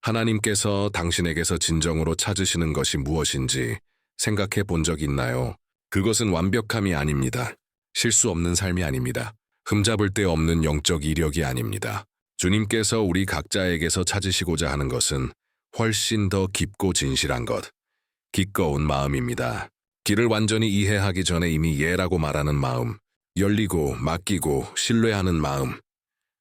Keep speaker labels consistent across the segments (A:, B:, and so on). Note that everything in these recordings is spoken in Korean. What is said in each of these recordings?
A: 하나님께서 당신에게서 진정으로 찾으시는 것이 무엇인지 생각해 본 적 있나요? 그것은 완벽함이 아닙니다. 실수 없는 삶이 아닙니다. 흠잡을 데 없는 영적 이력이 아닙니다. 주님께서 우리 각자에게서 찾으시고자 하는 것은 훨씬 더 깊고 진실한 것, 기꺼운 마음입니다. 길을 완전히 이해하기 전에 이미 예라고 말하는 마음, 열리고 맡기고 신뢰하는 마음,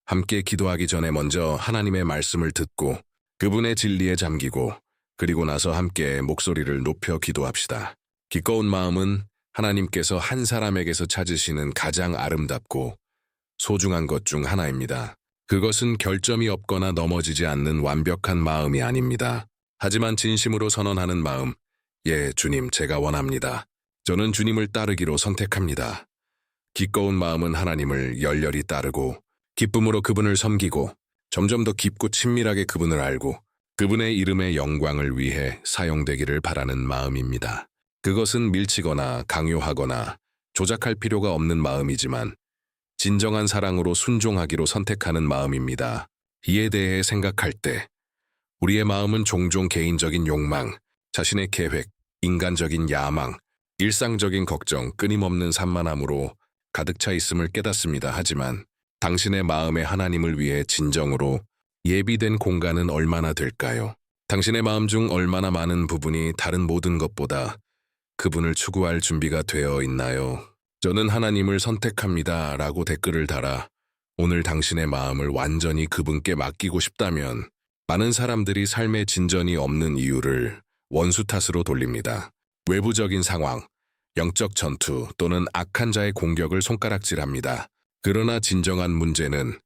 A: 함께 기도하기 전에 먼저 하나님의 말씀을 듣고 그분의 진리에 잠기고 그리고 나서 함께 목소리를 높여 기도합시다. 기꺼운 마음은 하나님께서 한 사람에게서 찾으시는 가장 아름답고 소중한 것 중 하나입니다. 그것은 결점이 없거나 넘어지지 않는 완벽한 마음이 아닙니다. 하지만 진심으로 선언하는 마음, 예, 주님, 제가 원합니다. 저는 주님을 따르기로 선택합니다. 기꺼운 마음은 하나님을 열렬히 따르고 기쁨으로 그분을 섬기고 점점 더 깊고 친밀하게 그분을 알고 그분의 이름의 영광을 위해 사용되기를 바라는 마음입니다. 그것은 밀치거나 강요하거나 조작할 필요가 없는 마음이지만 진정한 사랑으로 순종하기로 선택하는 마음입니다. 이에 대해 생각할 때 우리의 마음은 종종 개인적인 욕망, 자신의 계획, 인간적인 야망, 일상적인 걱정, 끊임없는 산만함으로 가득 차 있음을 깨닫습니다. 하지만 당신의 마음에 하나님을 위해 진정으로 예비된 공간은 얼마나 될까요? 당신의 마음 중 얼마나 많은 부분이 다른 모든 것보다 그분을 추구할 준비가 되어 있나요? 저는 하나님을 선택합니다 라고 댓글을 달아 오늘 당신의 마음을 완전히 그분께 맡기고 싶다면 많은 사람들이 삶의 진전이 없는 이유를 원수 탓으로 돌립니다. 외부적인 상황, 영적 전투 또는 악한 자의 공격을 손가락질합니다. 그러나 진정한 문제는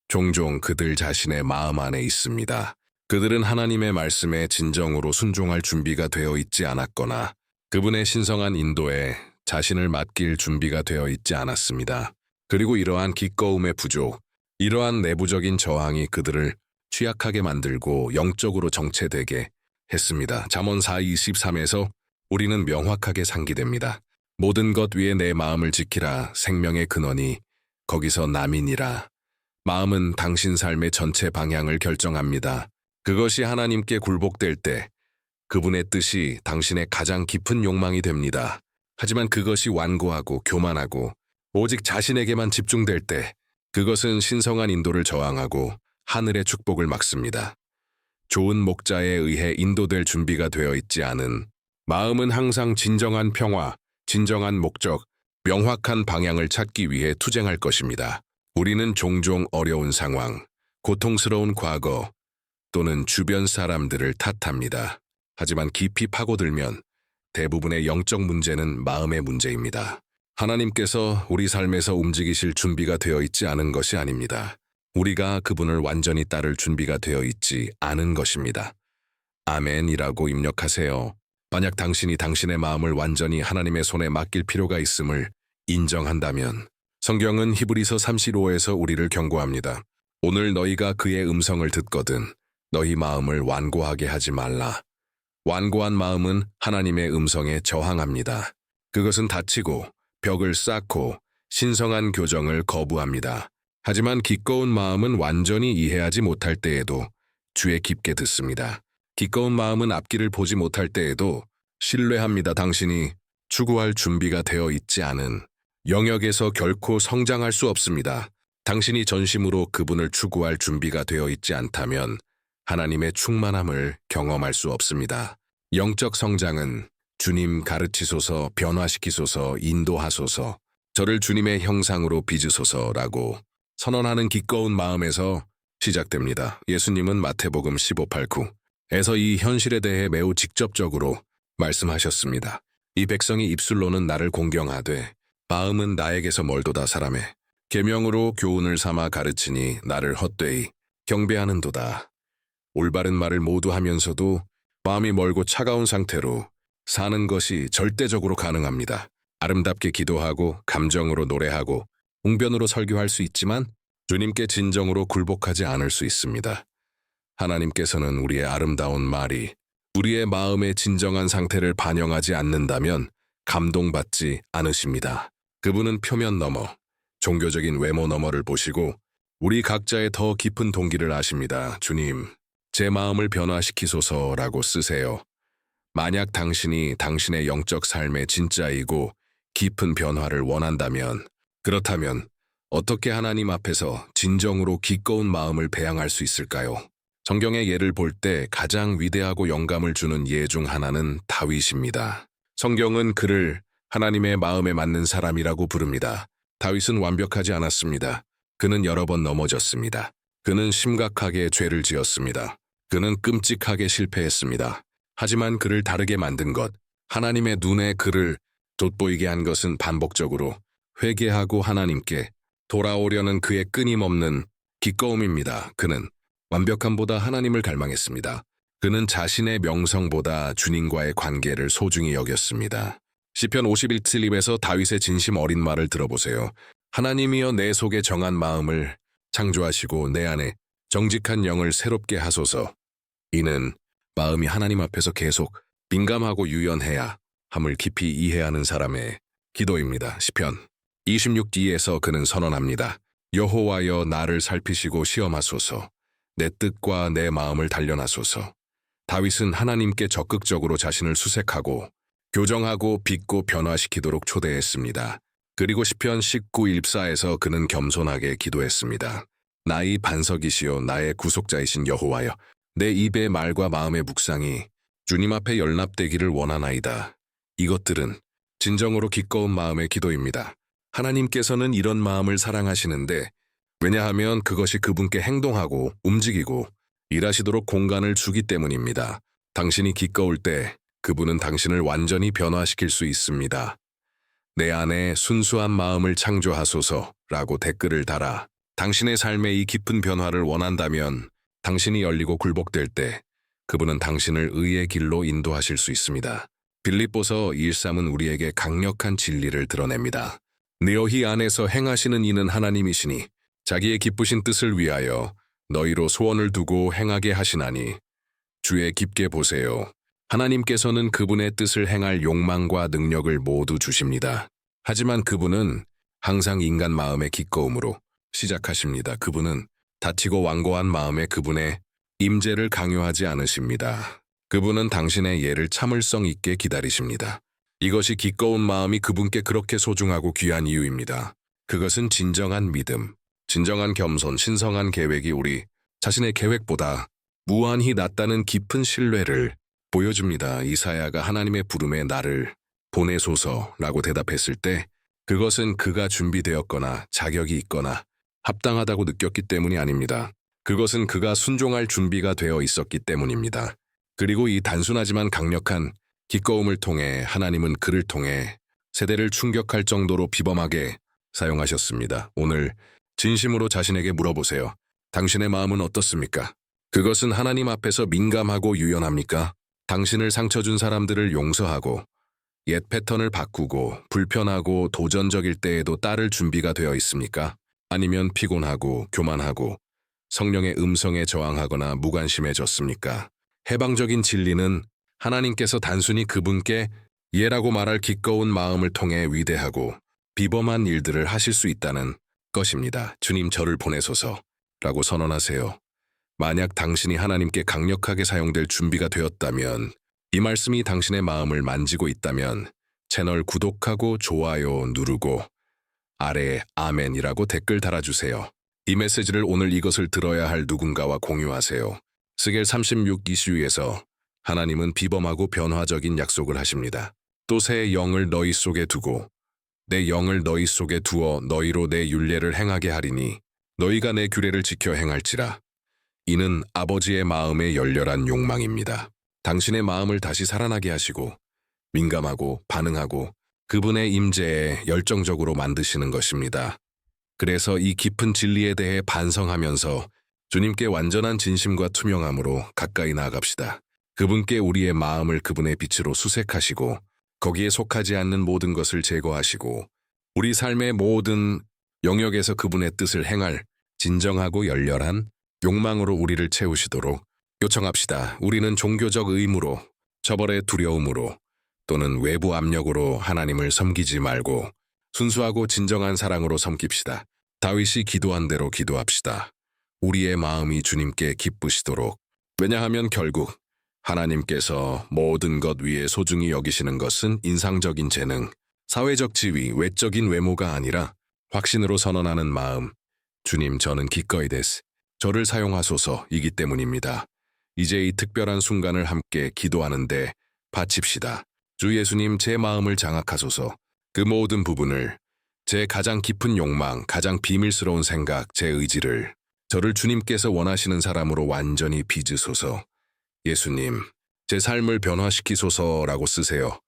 A: 종종 그들 자신의 마음 안에 있습니다. 그들은 하나님의 말씀에 진정으로 순종할 준비가 되어 있지 않았거나 그분의 신성한 인도에 자신을 맡길 준비가 되어 있지 않았습니다. 그리고 이러한 기꺼움의 부족, 이러한 내부적인 저항이 그들을 취약하게 만들고 영적으로 정체되게 했습니다. 잠언 4:23에서 우리는 명확하게 상기됩니다. 모든 것 위에 내 마음을 지키라. 생명의 근원이 거기서 남이니라. 마음은 당신 삶의 전체 방향을 결정합니다. 그것이 하나님께 굴복될 때 그분의 뜻이 당신의 가장 깊은 욕망이 됩니다. 하지만 그것이 완고하고 교만하고 오직 자신에게만 집중될 때 그것은 신성한 인도를 저항하고 하늘의 축복을 막습니다. 좋은 목자에 의해 인도될 준비가 되어 있지 않은 마음은 항상 진정한 평화, 진정한 목적, 명확한 방향을 찾기 위해 투쟁할 것입니다. 우리는 종종 어려운 상황, 고통스러운 과거 또는 주변 사람들을 탓합니다. 하지만 깊이 파고들면 대부분의 영적 문제는 마음의 문제입니다. 하나님께서 우리 삶에서 움직이실 준비가 되어 있지 않은 것이 아닙니다. 우리가 그분을 완전히 따를 준비가 되어 있지 않은 것입니다. 아멘이라고 입력하세요. 만약 당신이 당신의 마음을 완전히 하나님의 손에 맡길 필요가 있음을 인정한다면 성경은 히브리서 3:5에서 우리를 경고합니다. 오늘 너희가 그의 음성을 듣거든 너희 마음을 완고하게 하지 말라. 완고한 마음은 하나님의 음성에 저항합니다. 그것은 다치고 벽을 쌓고 신성한 교정을 거부합니다. 하지만 기꺼운 마음은 완전히 이해하지 못할 때에도 주에 깊게 듣습니다. 기꺼운 마음은 앞길을 보지 못할 때에도 신뢰합니다. 당신이 추구할 준비가 되어 있지 않은 영역에서 결코 성장할 수 없습니다. 당신이 전심으로 그분을 추구할 준비가 되어 있지 않다면 하나님의 충만함을 경험할 수 없습니다. 영적 성장은 주님 가르치소서, 변화시키소서, 인도하소서, 저를 주님의 형상으로 빚으소서라고 선언하는 기꺼운 마음에서 시작됩니다. 예수님은 마태복음 15:8-9에서 이 현실에 대해 매우 직접적으로 말씀하셨습니다. 이 백성이 입술로는 나를 공경하되 마음은 나에게서 멀도다. 사람의 계명으로 교훈을 삼아 가르치니 나를 헛되이 경배하는도다. 올바른 말을 모두 하면서도 마음이 멀고 차가운 상태로 사는 것이 절대적으로 가능합니다. 아름답게 기도하고 감정으로 노래하고 웅변으로 설교할 수 있지만 주님께 진정으로 굴복하지 않을 수 있습니다. 하나님께서는 우리의 아름다운 말이 우리의 마음의 진정한 상태를 반영하지 않는다면 감동받지 않으십니다. 그분은 표면 너머, 종교적인 외모 너머를 보시고 우리 각자의 더 깊은 동기를 아십니다. 주님, 제 마음을 변화시키소서라고 쓰세요. 만약 당신이 당신의 영적 삶의 진짜이고 깊은 변화를 원한다면, 그렇다면 어떻게 하나님 앞에서 진정으로 기꺼운 마음을 배양할 수 있을까요? 성경의 예를 볼 때 가장 위대하고 영감을 주는 예 중 하나는 다윗입니다. 성경은 그를 하나님의 마음에 맞는 사람이라고 부릅니다. 다윗은 완벽하지 않았습니다. 그는 여러 번 넘어졌습니다. 그는 심각하게 죄를 지었습니다. 그는 끔찍하게 실패했습니다. 하지만 그를 다르게 만든 것, 하나님의 눈에 그를 돋보이게 한 것은 반복적으로 회개하고 하나님께 돌아오려는 그의 끊임없는 기꺼움입니다. 그는 완벽함보다 하나님을 갈망했습니다. 그는 자신의 명성보다 주님과의 관계를 소중히 여겼습니다. 시편 51篇다윗의 진심 어린 말을 들어보세요. 하나님이여 내 속에 정한 마음을 창조하시고 내 안에 정직한 영을 새롭게 하소서. 이는 마음이 하나님 앞에서 계속 민감하고 유연해야 함을 깊이 이해하는 사람의 기도입니다. 시편 26D에서 그는 선언합니다. 여호와여 나를 살피시고 시험하소서. 내 뜻과 내 마음을 단련하소서. 다윗은 하나님께 적극적으로 자신을 수색하고 교정하고 빚고 변화시키도록 초대했습니다. 그리고 시편 19:14에서 그는 겸손하게 기도했습니다. 나의 반석이시요 나의 구속자이신 여호와여, 내 입의 말과 마음의 묵상이 주님 앞에 연납되기를 원하나이다. 이것들은 진정으로 기꺼운 마음의 기도입니다. 하나님께서는 이런 마음을 사랑하시는데, 왜냐하면 그것이 그분께 행동하고 움직이고 일하시도록 공간을 주기 때문입니다. 당신이 기꺼울 때 그분은 당신을 완전히 변화시킬 수 있습니다. 내 안에 순수한 마음을 창조하소서라고 댓글을 달아 당신의 삶의 이 깊은 변화를 원한다면 당신이 열리고 굴복될 때 그분은 당신을 의의 길로 인도하실 수 있습니다. 빌립보서 1:3은 우리에게 강력한 진리를 드러냅니다. 너희 안에서 행하시는 이는 하나님이시니 자기의 기쁘신 뜻을 위하여 너희로 소원을 두고 행하게 하시나니 주의 깊게 보세요. 하나님께서는 그분의 뜻을 행할 욕망과 능력을 모두 주십니다. 하지만 그분은 항상 인간 마음의 기꺼움으로 시작하십니다. 그분은 다치고 완고한 마음에 그분의 임재를 강요하지 않으십니다. 그분은 당신의 예를 참을성 있게 기다리십니다. 이것이 기꺼운 마음이 그분께 그렇게 소중하고 귀한 이유입니다. 그것은 진정한 믿음, 진정한 겸손, 신성한 계획이 우리 자신의 계획보다 무한히 낫다는 깊은 신뢰를 보여줍니다. 이사야가 하나님의 부름에 나를 보내소서라고 대답했을 때 그것은 그가 준비되었거나 자격이 있거나 합당하다고 느꼈기 때문이 아닙니다. 그것은 그가 순종할 준비가 되어 있었기 때문입니다. 그리고 이 단순하지만 강력한 기꺼움을 통해 하나님은 그를 통해 세대를 충격할 정도로 비범하게 사용하셨습니다. 오늘 진심으로 자신에게 물어보세요. 당신의 마음은 어떻습니까? 그것은 하나님 앞에서 민감하고 유연합니까? 당신을 상처 준 사람들을 용서하고 옛 패턴을 바꾸고 불편하고 도전적일 때에도 따를 준비가 되어 있습니까? 아니면 피곤하고 교만하고 성령의 음성에 저항하거나 무관심해졌습니까? 해방적인 진리는 하나님께서 단순히 그분께 예라고 말할 기꺼운 마음을 통해 위대하고 비범한 일들을 하실 수 있다는 것입니다. 주님 저를 보내소서라고 선언하세요. 만약 당신이 하나님께 강력하게 사용될 준비가 되었다면, 이 말씀이 당신의 마음을 만지고 있다면 채널 구독하고 좋아요 누르고 아래에 아멘이라고 댓글 달아주세요. 이 메시지를 오늘 이것을 들어야 할 누군가와 공유하세요. 스겔 36 이슈에서 하나님은 비범하고 변화적인 약속을 하십니다. 또 새 영을 너희 속에 두고 내 영을 너희 속에 두어 너희로 내 율례를 행하게 하리니 너희가 내 규례를 지켜 행할지라. 이는 아버지의 마음의 열렬한 욕망입니다. 당신의 마음을 다시 살아나게 하시고 민감하고 반응하고 그분의 임재에 열정적으로 만드시는 것입니다. 그래서 이 깊은 진리에 대해 반성하면서 주님께 완전한 진심과 투명함으로 가까이 나아갑시다. 그분께 우리의 마음을 그분의 빛으로 수색하시고 거기에 속하지 않는 모든 것을 제거하시고 우리 삶의 모든 영역에서 그분의 뜻을 행할 진정하고 열렬한 욕망으로 우리를 채우시도록 요청합시다. 우리는 종교적 의무로, 처벌의 두려움으로 또는 외부 압력으로 하나님을 섬기지 말고 순수하고 진정한 사랑으로 섬깁시다. 다윗이 기도한 대로 기도합시다. 우리의 마음이 주님께 기쁘시도록 왜냐하면 결국 하나님께서 모든 것 위에 소중히 여기시는 것은 인상적인 재능, 사회적 지위, 외적인 외모가 아니라 확신으로 선언하는 마음. 주님, 저는 기꺼이 데스. 저를 사용하소서이기 때문입니다. 이제 이 특별한 순간을 함께 기도하는데 바칩시다. 주 예수님, 제 마음을 장악하소서. 그 모든 부분을, 제 가장 깊은 욕망, 가장 비밀스러운 생각, 제 의지를 저를 주님께서 원하시는 사람으로 완전히 빚으소서. 예수님, 제 삶을 변화시키소서라고 쓰세요.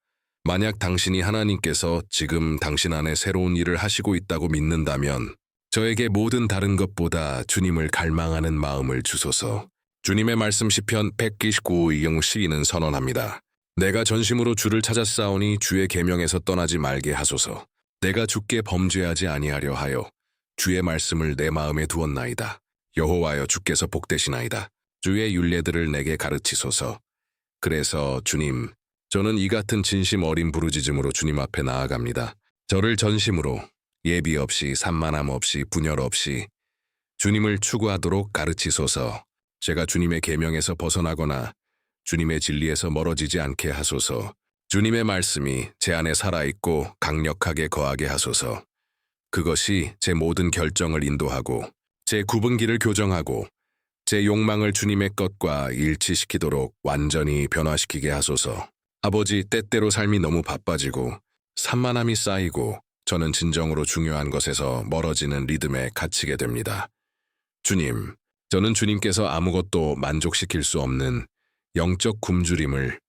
A: 만약 당신이 하나님께서 지금 당신 안에 새로운 일을 하시고 있다고 믿는다면 저에게 모든 다른 것보다 주님을 갈망하는 마음을 주소서. 주님의 말씀 시편 129의 시인은 선언합니다. 내가 전심으로 주를 찾았사오니 주의 계명에서 떠나지 말게 하소서. 내가 주께 범죄하지 아니하려 하여 주의 말씀을 내 마음에 두었나이다. 여호와여, 주께서 복되시나이다. 주의 율례들을 내게 가르치소서. 그래서 주님, 저는 이 같은 진심 어린 부르짖음으로 주님 앞에 나아갑니다. 저를 전심으로 예비 없이 산만함 없이 분열 없이 주님을 추구하도록 가르치소서. 제가 주님의 계명에서 벗어나거나 주님의 진리에서 멀어지지 않게 하소서. 주님의 말씀이 제 안에 살아있고 강력하게 거하게 하소서. 그것이 제 모든 결정을 인도하고 제 구분기를 교정하고 제 욕망을 주님의 것과 일치시키도록 완전히 변화시키게 하소서. 아버지, 때때로 삶이 너무 바빠지고 산만함이 쌓이고 저는 진정으로 중요한 것에서 멀어지는 리듬에 갇히게 됩니다. 주님, 저는 주님께서 아무것도 만족시킬 수 없는 영적 굶주림을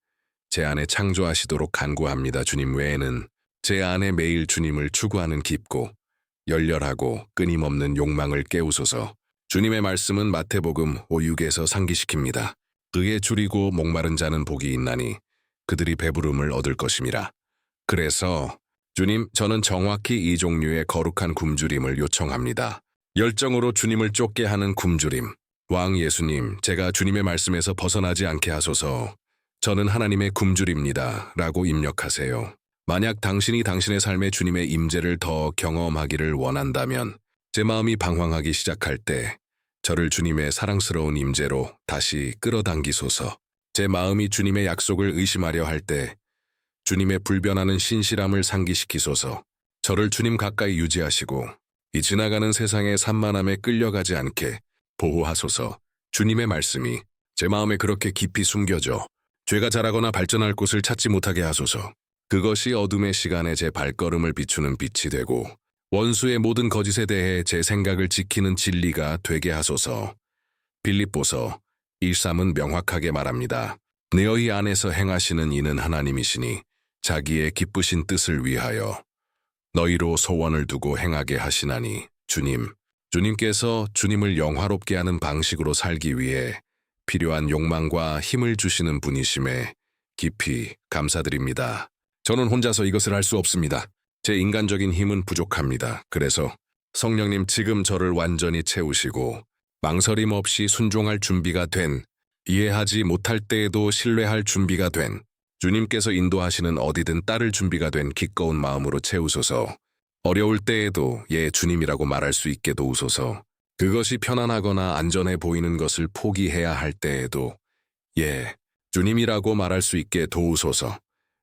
A: 제 안에 창조하시도록 간구합니다. 주님 외에는 제 안에 매일 주님을 추구하는 깊고 열렬하고 끊임없는 욕망을 깨우소서. 주님의 말씀은 마태복음 5:6에서 상기시킵니다. 의에 줄이고 목마른 자는 복이 있나니 그들이 배부름을 얻을 것임이라. 그래서 주님, 저는 정확히 이 종류의 거룩한 굶주림을 요청합니다. 열정으로 주님을 쫓게 하는 굶주림. 왕 예수님, 제가 주님의 말씀에서 벗어나지 않게 하소서. 저는 하나님의 굶주립니다. 라고 입력하세요. 만약 당신이 당신의 삶에 주님의 임재를 더 경험하기를 원한다면 제 마음이 방황하기 시작할 때 저를 주님의 사랑스러운 임재로 다시 끌어당기소서. 제 마음이 주님의 약속을 의심하려 할 때 주님의 불변하는 신실함을 상기시키소서. 저를 주님 가까이 유지하시고 이 지나가는 세상의 산만함에 끌려가지 않게 보호하소서. 주님의 말씀이 제 마음에 그렇게 깊이 숨겨져 죄가 자라거나 발전할 곳을 찾지 못하게 하소서. 그것이 어둠의 시간에 제 발걸음을 비추는 빛이 되고 원수의 모든 거짓에 대해 제 생각을 지키는 진리가 되게 하소서. 빌립보서 1:3은 명확하게 말합니다. 너희 안에서 행하시는 이는 하나님이시니 자기의 기쁘신 뜻을 위하여 너희로 소원을 두고 행하게 하시나니. 주님께서 주님을 영화롭게 하는 방식으로 살기 위해 필요한 욕망과 힘을 주시는 분이심에 깊이 감사드립니다. 저는 혼자서 이것을 할 수 없습니다. 제 인간적인 힘은 부족합니다. 그래서 성령님, 지금 저를 완전히 채우시고 망설임 없이 순종할 준비가 된, 이해하지 못할 때에도 신뢰할 준비가 된, 주님께서 인도하시는 어디든 따를 준비가 된 기꺼운 마음으로 채우소서. 어려울 때에도 예, 주님이라고 말할 수 있게 도우소서. 그것이 편안하거나 안전해 보이는 것을 포기해야 할 때에도 예, 주님이라고 말할 수 있게 도우소서.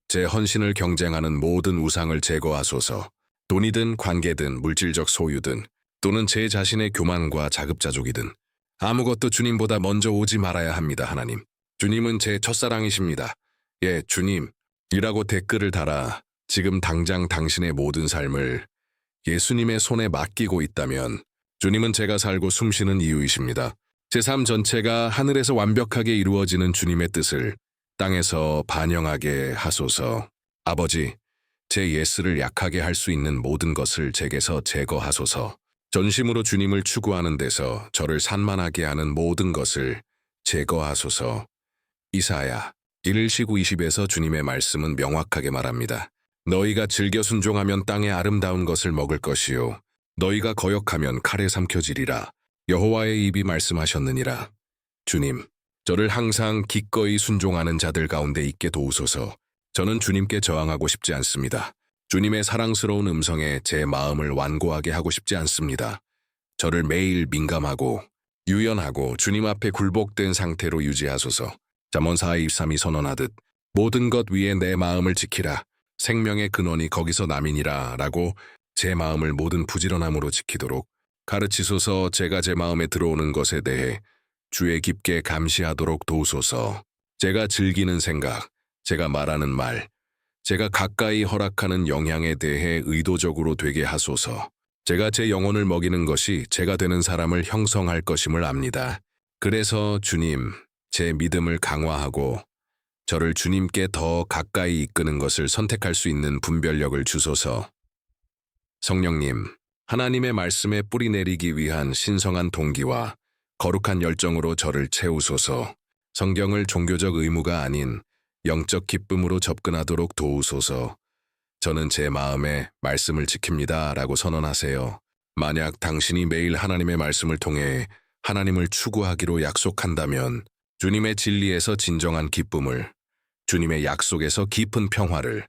A: 제 헌신을 경쟁하는 모든 우상을 제거하소서. 돈이든 관계든 물질적 소유든 또는 제 자신의 교만과 자급자족이든 아무것도 주님보다 먼저 오지 말아야 합니다. 하나님, 주님은 제 첫사랑이십니다. 예, 주님이라고 댓글을 달아 지금 당장 당신의 모든 삶을 예수님의 손에 맡기고 있다면 주님은 제가 살고 숨쉬는 이유이십니다. 제 삶 전체가 하늘에서 완벽하게 이루어지는 주님의 뜻을 땅에서 반영하게 하소서. 아버지, 제 예스를 약하게 할 수 있는 모든 것을 제게서 제거하소서. 전심으로 주님을 추구하는 데서 저를 산만하게 하는 모든 것을 제거하소서. 이사야 1:19-20에서 주님의 말씀은 명확하게 말합니다. 너희가 즐겨 순종하면 땅의 아름다운 것을 먹을 것이요 너희가 거역하면 칼에 삼켜지리라. 여호와의 입이 말씀하셨느니라. 주님, 저를 항상 기꺼이 순종하는 자들 가운데 있게 도우소서. 저는 주님께 저항하고 싶지 않습니다. 주님의 사랑스러운 음성에 제 마음을 완고하게 하고 싶지 않습니다. 저를 매일 민감하고 유연하고 주님 앞에 굴복된 상태로 유지하소서. 잠언 4:23이 선언하듯 모든 것 위에 내 마음을 지키라. 생명의 근원이 거기서 남이니라 라고 제 마음을 모든 부지런함으로 지키도록 가르치소서. 제가 제 마음에 들어오는 것에 대해 주의 깊게 감시하도록 도우소서. 제가 즐기는 생각, 제가 말하는 말, 제가 가까이 허락하는 영향에 대해 의도적으로 되게 하소서. 제가 제 영혼을 먹이는 것이 제가 되는 사람을 형성할 것임을 압니다. 그래서 주님, 제 믿음을 강화하고 저를 주님께 더 가까이 이끄는 것을 선택할 수 있는 분별력을 주소서. 성령님, 하나님의 말씀에 뿌리 내리기 위한 신성한 동기와 거룩한 열정으로 저를 채우소서. 성경을 종교적 의무가 아닌 영적 기쁨으로 접근하도록 도우소서. 저는 제 마음에 말씀을 지킵니다 라고 선언하세요. 만약 당신이 매일 하나님의 말씀을 통해 하나님을 추구하기로 약속한다면 주님의 진리에서 진정한 기쁨을, 주님의 약속에서 깊은 평화를,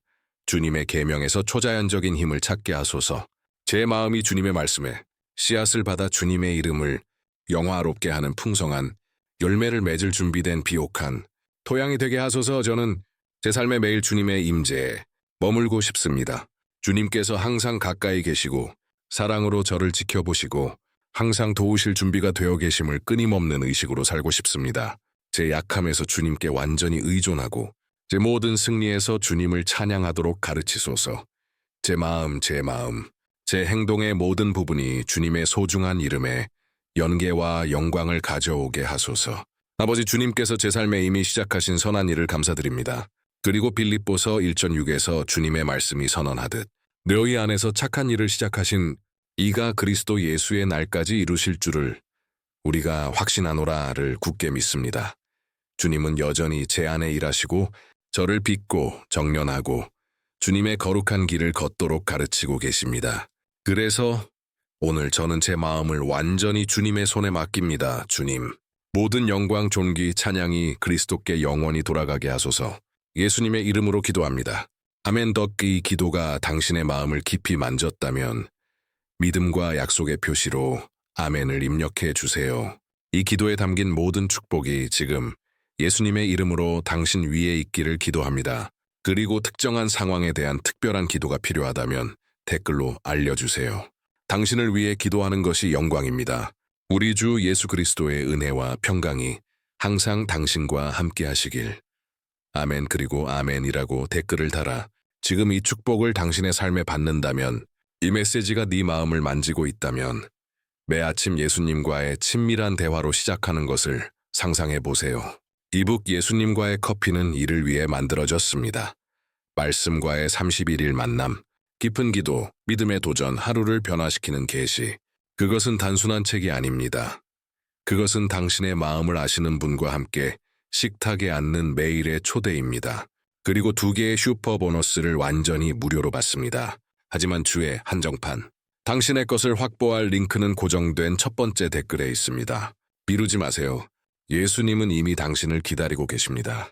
A: 주님의 계명에서 초자연적인 힘을 찾게 하소서. 제 마음이 주님의 말씀에 씨앗을 받아 주님의 이름을 영화롭게 하는 풍성한 열매를 맺을 준비된 비옥한 토양이 되게 하소서. 저는 제 삶에 매일 주님의 임재에 머물고 싶습니다. 주님께서 항상 가까이 계시고 사랑으로 저를 지켜보시고 항상 도우실 준비가 되어 계심을 끊임없는 의식으로 살고 싶습니다. 제 약함에서 주님께 완전히 의존하고 제 모든 승리에서 주님을 찬양하도록 가르치소서. 제 마음, 제 행동의 모든 부분이 주님의 소중한 이름에 연계와 영광을 가져오게 하소서. 아버지, 주님께서 제 삶에 이미 시작하신 선한 일을 감사드립니다. 그리고 빌립보서 1:6에서 주님의 말씀이 선언하듯 너희 안에서 착한 일을 시작하신 이가 그리스도 예수의 날까지 이루실 줄을 우리가 확신하노라를 굳게 믿습니다. 주님은 여전히 제 안에 일하시고 저를 빚고 정련하고 주님의 거룩한 길을 걷도록 가르치고 계십니다. 그래서 오늘 저는 제 마음을 완전히 주님의 손에 맡깁니다. 주님, 모든 영광, 존귀, 찬양이 그리스도께 영원히 돌아가게 하소서. 예수님의 이름으로 기도합니다. 아멘. 이 기도가 당신의 마음을 깊이 만졌다면 믿음과 약속의 표시로 아멘을 입력해 주세요. 이 기도에 담긴 모든 축복이 지금 예수님의 이름으로 당신 위에 있기를 기도합니다. 그리고 특정한 상황에 대한 특별한 기도가 필요하다면 댓글로 알려주세요. 당신을 위해 기도하는 것이 영광입니다. 우리 주 예수 그리스도의 은혜와 평강이 항상 당신과 함께 하시길. 아멘. 그리고 아멘이라고 댓글을 달아 지금 이 축복을 당신의 삶에 받는다면, 이 메시지가 네 마음을 만지고 있다면 매 아침 예수님과의 친밀한 대화로 시작하는 것을 상상해 보세요. 이북 예수님과의 커피는 이를 위해 만들어졌습니다. 말씀과의 31일 만남, 깊은 기도, 믿음의 도전, 하루를 변화시키는 계시. 그것은 단순한 책이 아닙니다. 그것은 당신의 마음을 아시는 분과 함께 식탁에 앉는 매일의 초대입니다. 그리고 2개의 슈퍼 보너스를 완전히 무료로 받습니다. 하지만 주의 한정판. 당신의 것을 확보할 링크는 고정된 첫 번째 댓글에 있습니다. 미루지 마세요. 예수님은 이미 당신을 기다리고 계십니다.